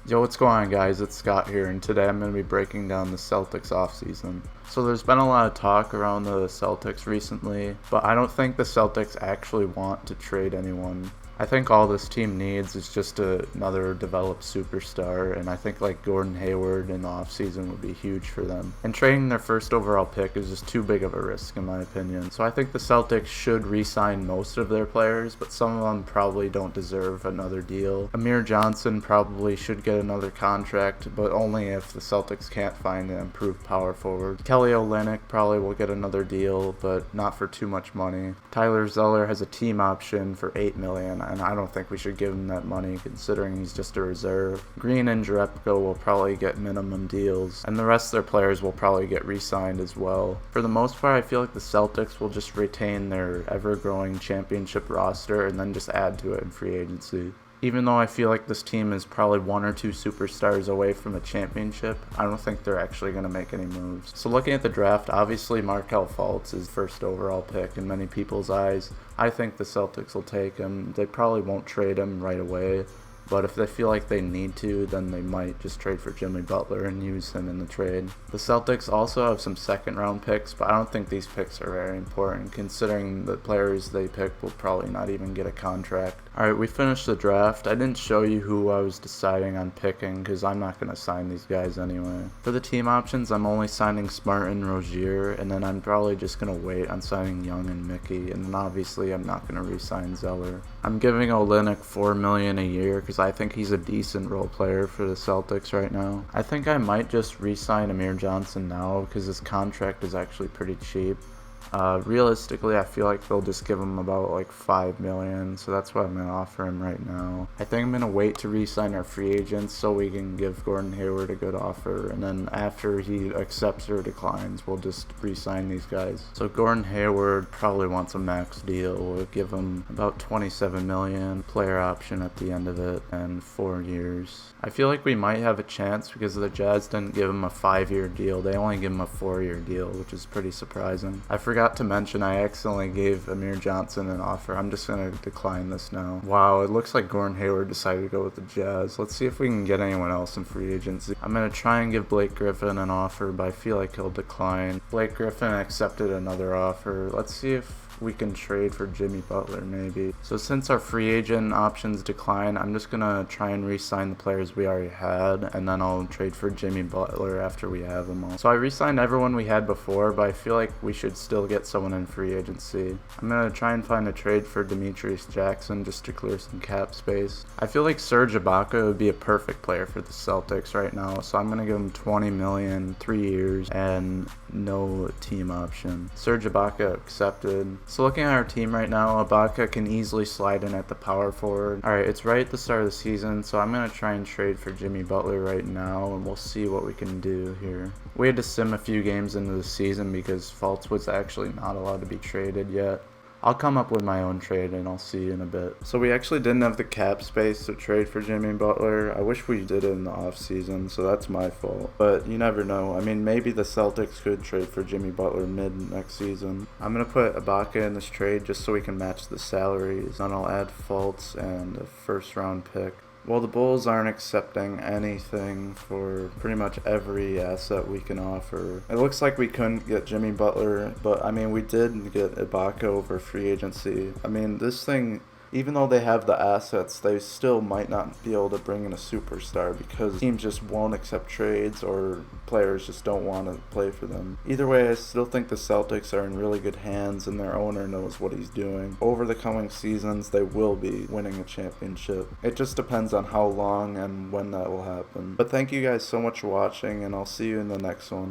Yo, what's going on, guys? It's Scott here, and today I'm going to be breaking down the Celtics offseason. So there's been a lot of talk around the Celtics recently, but I don't think the Celtics actually want to trade anyone. I think all this team needs is just another developed superstar, and I think like Gordon Hayward in the offseason would be huge for them. And trading their first overall pick is just too big of a risk in my opinion. So I think the Celtics should re-sign most of their players, but some of them probably don't deserve another deal. Amir Johnson probably should get another contract, but only if the Celtics can't find an improved power forward. Kelly Olynyk probably will get another deal, but not for too much money. Tyler Zeller has a team option for $8 million, and I don't think we should give him that money considering he's just a reserve. Green and Jerebko will probably get minimum deals, and the rest of their players will probably get re-signed as well. For the most part, I feel like the Celtics will just retain their ever-growing championship roster and then just add to it in free agency. Even though I feel like this team is probably one or two superstars away from a championship, I don't think they're actually going to make any moves. So looking at the draft, obviously Markelle Fultz is first overall pick in many people's eyes. I think the Celtics will take him. They probably won't trade him right away, but if they feel like they need to, then they might just trade for Jimmy Butler and use him in the trade. The Celtics also have some second round picks, but I don't think these picks are very important considering the players they pick will probably not even get a contract. Alright, we finished the draft. I didn't show you who I was deciding on picking because I'm not going to sign these guys anyway. For the team options, I'm only signing Smart and Rozier, and then I'm probably just going to wait on signing Young and Mickey, and then obviously I'm not going to re-sign Zeller. I'm giving Olynyk $4 million a year because I think he's a decent role player for the Celtics right now. I think I might just re-sign Amir Johnson now because his contract is actually pretty cheap. Realistically, I feel like they'll just give him about like $5 million, so that's what I'm going to offer him right now. I think I'm going to wait to re-sign our free agents so we can give Gordon Hayward a good offer, and then after he accepts or declines, we'll just re-sign these guys. So Gordon Hayward probably wants a max deal. We'll give him about $27 million, player option at the end of it, and 4 years. I feel like we might have a chance because the Jazz didn't give him a 5-year deal. They only give him a 4-year deal, which is pretty surprising. I forgot to mention I accidentally gave Amir Johnson an offer. I'm just going to decline this now. Wow, it looks like Gordon Hayward decided to go with the Jazz. Let's see if we can get anyone else in free agency. I'm going to try and give Blake Griffin an offer, but I feel like he'll decline. Blake Griffin accepted another offer. Let's see if we can trade for Jimmy Butler maybe. So since our free agent options decline, I'm just gonna try and re-sign the players we already had, and then I'll trade for Jimmy Butler after we have them all. So I re-signed everyone we had before, but I feel like we should still get someone in free agency. I'm gonna try and find a trade for Demetrius Jackson just to clear some cap space. I feel like Serge Ibaka would be a perfect player for the Celtics right now, so I'm gonna give him $20 million, 3 years, and no team option. Serge Ibaka accepted. So looking at our team right now, Ibaka can easily slide in at the power forward. Alright, it's right at the start of the season, so I'm going to try and trade for Jimmy Butler right now, and we'll see what we can do here. We had to sim a few games into the season because Fultz was actually not allowed to be traded yet. I'll come up with my own trade and I'll see you in a bit. So we actually didn't have the cap space to trade for Jimmy Butler. I wish we did it in the offseason, so that's my fault. But you never know. I mean, maybe the Celtics could trade for Jimmy Butler mid next season. I'm going to put Ibaka in this trade just so we can match the salaries. Then I'll add Fultz and a first round pick. Well, the Bulls aren't accepting anything for pretty much every asset we can offer. It looks like we couldn't get Jimmy Butler, but I mean, we did get Ibaka over free agency. I mean, this thing, even though they have the assets, they still might not be able to bring in a superstar because teams just won't accept trades or players just don't want to play for them. Either way, I still think the Celtics are in really good hands and their owner knows what he's doing. Over the coming seasons, they will be winning a championship. It just depends on how long and when that will happen. But thank you guys so much for watching, and I'll see you in the next one.